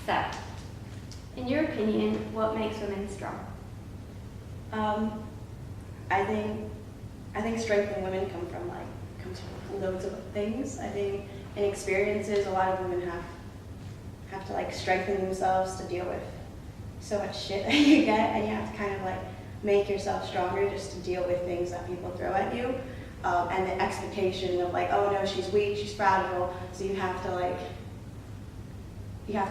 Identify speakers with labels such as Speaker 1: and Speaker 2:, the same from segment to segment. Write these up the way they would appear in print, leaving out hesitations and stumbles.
Speaker 1: So, in your opinion, what makes women strong?
Speaker 2: I think strength in women comes from loads of things. I think in experiences, a lot of women have to like strengthen themselves to deal with so much shit that you get, and you have to kind of like make yourself stronger just to deal with things that people throw at you, and the expectation of like, oh no, she's weak, she's fragile, so you have to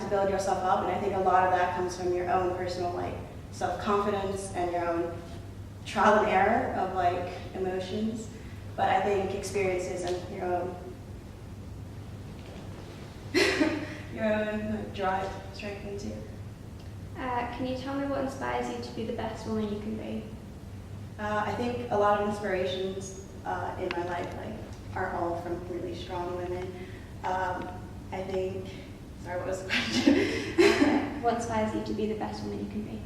Speaker 2: build yourself up. And I think a lot of that comes from your own personal like self-confidence and your own trial and error of like emotions. But I think experiences and your own like, drive strengthens you.
Speaker 1: Can you tell me what inspires you to be the best woman you can be?
Speaker 2: I think a lot of inspirations in my life are all from really strong women. I think, sorry, what was the question?
Speaker 1: What inspires you to be the best woman you can be?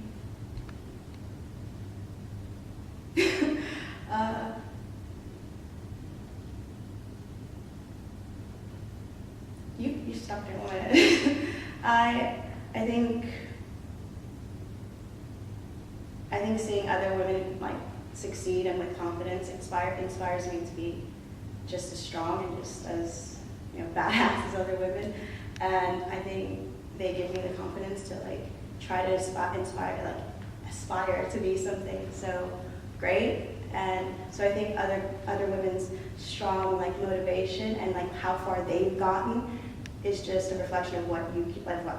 Speaker 2: You stopped there 1 minute. I think seeing other women like succeed and with confidence inspires me to be just as strong and just as badass as other women. And I think they give me the confidence to like try to aspire to be something so great. And so I think other women's strong like motivation and like how far they've gotten is just a reflection of what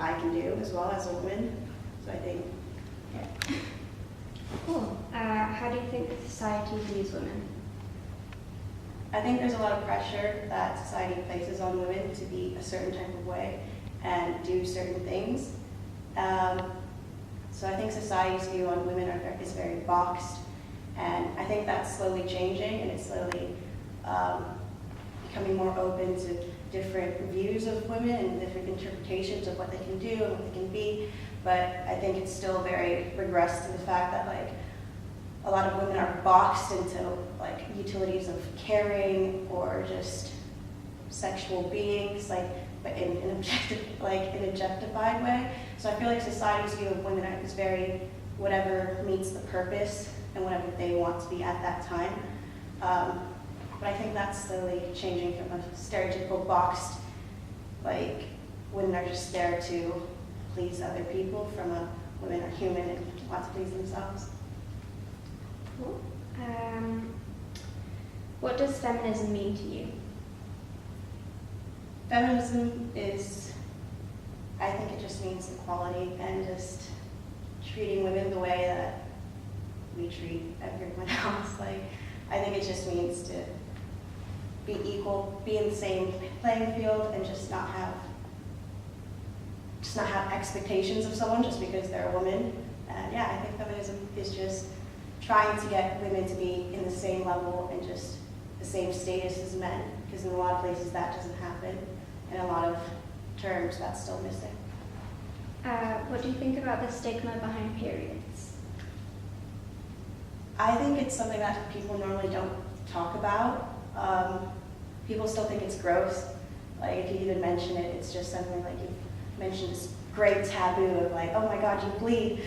Speaker 2: I can do as well as a woman. So I think, yeah.
Speaker 1: Cool. How do you think society views women?
Speaker 2: I think there's a lot of pressure that society places on women to be a certain type of way and do certain things. So I think society's view on women is very boxed, and I think that's slowly changing, and it's slowly becoming more open to different views of women and different interpretations of what they can do and what they can be. But I think it's still very regressed to the fact that like a lot of women are boxed into like utilities of caring or just sexual beings, but in an objectified way. So I feel like society's view of women is very whatever meets the purpose and whatever they want to be at that time. But I think that's slowly changing from a stereotypical boxed, like women are just there to please other people, from a women are human and want to please themselves.
Speaker 1: Cool. What does feminism mean to you?
Speaker 2: Feminism I think it just means equality and just treating women the way that we treat everyone else. I think it just means to be equal, be in the same playing field, and just not have expectations of someone just because they're a woman. And yeah, I think feminism is just trying to get women to be in the same level and just the same status as men, because in a lot of places that doesn't happen. In a lot of terms, that's still missing.
Speaker 1: What do you think about the stigma behind periods?
Speaker 2: I think it's something that people normally don't talk about. People still think it's gross. Like if you even mention it, it's just something like you mentioned this great taboo of like, oh my God, you bleed.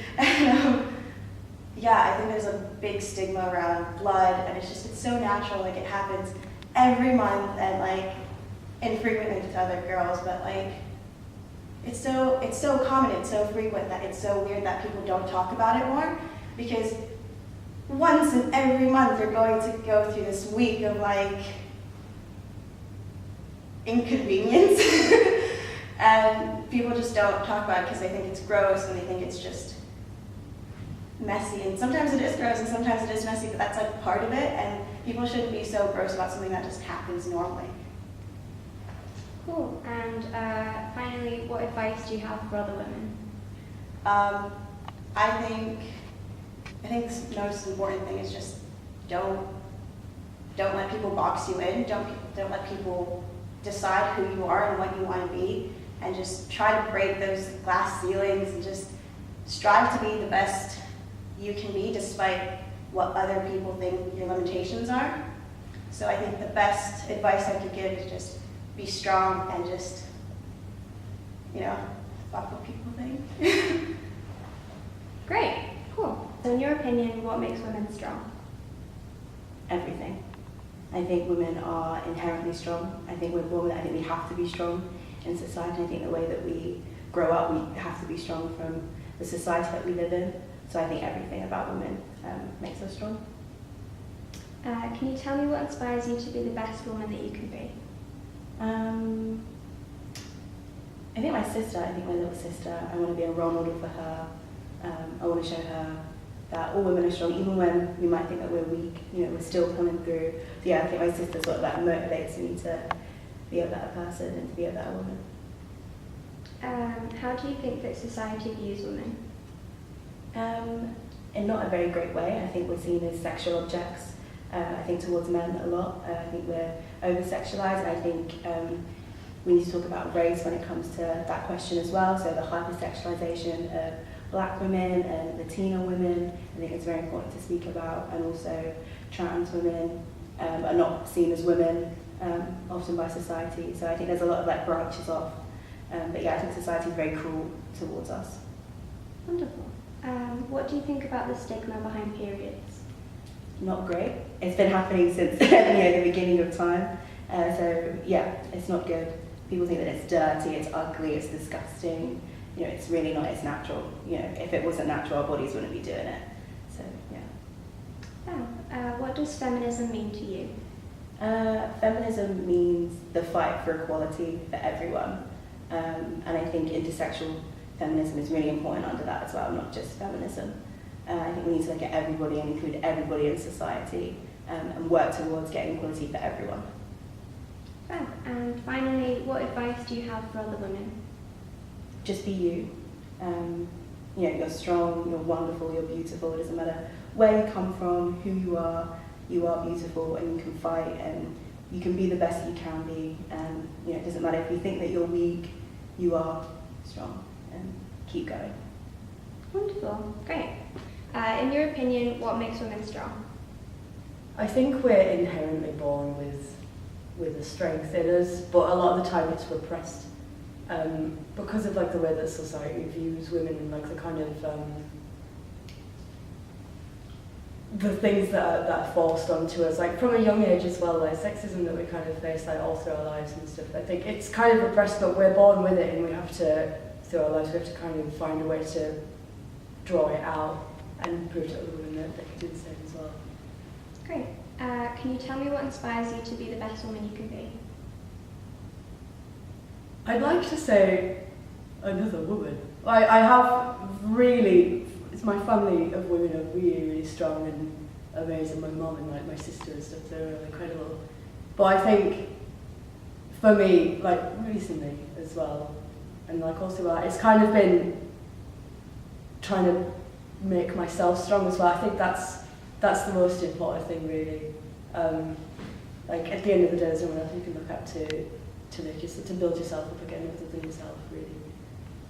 Speaker 2: Yeah, I think there's a big stigma around blood, and it's so natural. Like it happens every month, and like infrequently to other girls, but like it's so common, it's so frequent that it's so weird that people don't talk about it more, because once in every month you're going to go through this week of like inconvenience and people just don't talk about it because they think it's gross and they think it's just messy. And sometimes it is gross and sometimes it is messy, but that's like part of it, and people shouldn't be so gross about something that just happens normally.
Speaker 1: Cool. And finally, what advice do you have for other women?
Speaker 2: I think the most important thing is just don't let people box you in. Don't let people decide who you are and what you want to be, and just try to break those glass ceilings and just strive to be the best you can be despite what other people think your limitations are. So I think the best advice I could give is just be strong and just, fuck what people think.
Speaker 1: Great, cool. So in your opinion, what makes women strong?
Speaker 3: Everything. I think women are inherently strong. I think we're born with it. I think we have to be strong in society. I think the way that we grow up, we have to be strong from the society that we live in. So I think everything about women makes us strong.
Speaker 1: Can you tell me what inspires you to be the best woman that you can be?
Speaker 3: I think my sister, I think my little sister, I want to be a role model for her. I want to show her that all women are strong, even when we might think that we're weak, you know, we're still coming through. So yeah, I think my sister sort of like motivates me to be a better person and to be a better woman.
Speaker 1: How do you think that society views women?
Speaker 3: In not a very great way. I think we're seen as sexual objects. I think towards men a lot. I think we're over-sexualized. I think we need to talk about race when it comes to that question as well. So the hypersexualization of Black women and Latino women, I think it's very important to speak about. And also trans women are not seen as women often by society. So I think there's a lot of like branches off. But yeah, I think society is very cruel towards us.
Speaker 1: Wonderful. What do you think about the stigma behind periods?
Speaker 3: Not great. It's been happening since the beginning of time. So yeah, it's not good. People think that it's dirty, it's ugly, it's disgusting. You know, it's really not. It's natural. You know, if it wasn't natural, our bodies wouldn't be doing it. So yeah.
Speaker 1: What does feminism mean to you?
Speaker 3: Feminism means the fight for equality for everyone, and I think intersexual feminism is really important under that as well, not just feminism. I think we need to look at everybody and include everybody in society and work towards getting equality for everyone.
Speaker 1: Fab. And finally, what advice do you have for other women?
Speaker 3: Just be you. You know, you're strong, you're wonderful, you're beautiful. It doesn't matter where you come from, who you are beautiful and you can fight and you can be the best that you can be. And you know, it doesn't matter if you think that you're weak, you are strong and keep going.
Speaker 1: Wonderful. Great. In your opinion, what makes women strong?
Speaker 4: I think we're inherently born with a strength in us, but a lot of the time it's repressed because of like the way that society views women and like the kind of the things that are forced onto us, like from a young age as well, like sexism that we kind of face like all through our lives and stuff. I think it's kind of repressed, but we're born with it, and we have to, through our lives, we have to kind of find a way to draw it out and prove to other women that they can do the same as well.
Speaker 1: Great. Can you tell me what inspires you to be the best woman you can be?
Speaker 4: I'd like to say another woman. I have really, it's my family of women are really, really strong and amazing. My mum and like my sister and stuff, they're really incredible. But I think for me, like recently as well, and like also it's kind of been trying to make myself strong as well. I think that's the most important thing really. Like at the end of the day, there's no one else you can look at to build yourself up again other than yourself really.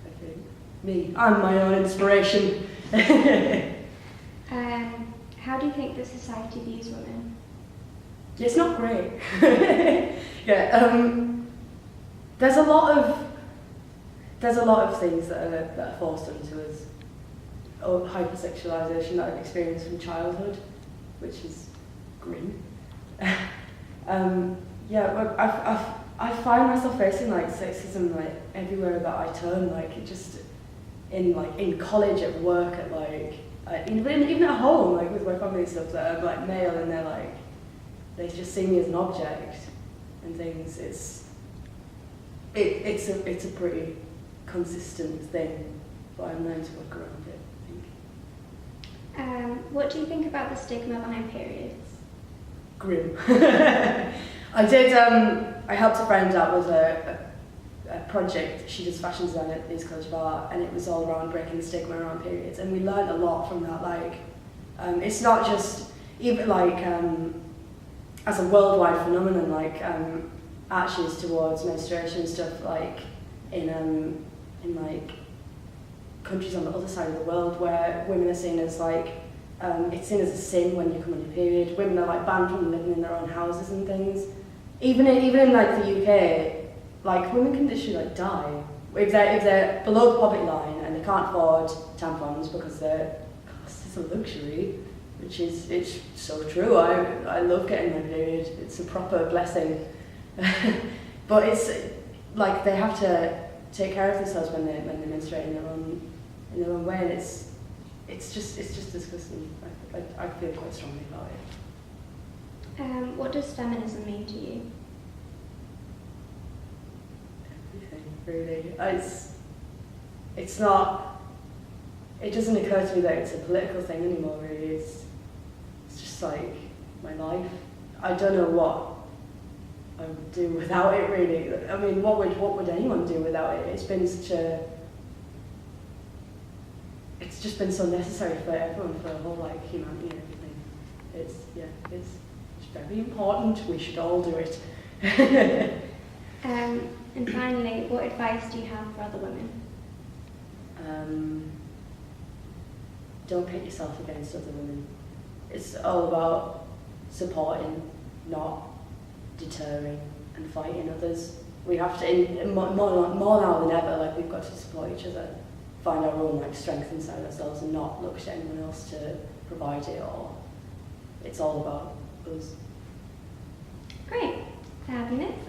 Speaker 4: I think me, I'm my own inspiration.
Speaker 1: How do you think that society views women?
Speaker 4: It's not great. Yeah, there's a lot of things that are forced onto us. Or hypersexualization that I've experienced from childhood, which is grim. Yeah, I find myself facing like sexism like everywhere that I turn, like it just in college, at work, at like even at home, like with my family and stuff, that are like male and they're like they just see me as an object and things. It's a pretty consistent thing, but I'm learning to work around it.
Speaker 1: What do you think about the stigma behind periods?
Speaker 4: Grim. I helped a friend out with a project. She does fashion design at Leeds College of Art, and it was all around breaking the stigma around periods, and we learned a lot from that. Like, it's not just, even like, as a worldwide phenomenon, like, attitudes towards menstruation and stuff, like, in like, countries on the other side of the world where women are seen as like, it's seen as a sin when you come on your period. Women are like banned from living in their own houses and things. Even in like the UK, like women can literally like die if they're below the poverty line and they can't afford tampons because their cost is a luxury, which is, it's so true. I love getting my period. It's a proper blessing. But it's like they have to take care of themselves when they menstruate in their own way, and it's just disgusting. I feel quite strongly about it.
Speaker 1: What does feminism mean to you?
Speaker 4: Everything, really. It's not. It doesn't occur to me that it's a political thing anymore. Really, it's just like my life. I don't know what I would do without it. Really, I mean, what would anyone do without it? It's been such a. It's just been so necessary for everyone, for the whole like humanity and everything. It's very important. We should all do it.
Speaker 1: And finally, what advice do you have for other women?
Speaker 4: Don't pit yourself against other women. It's all about supporting, not deterring and fighting others. We have to, more now than ever, like we've got to support each other, find our own like strength inside ourselves and not look to anyone else to provide it, or it's all about us.
Speaker 1: Great. Fabulous.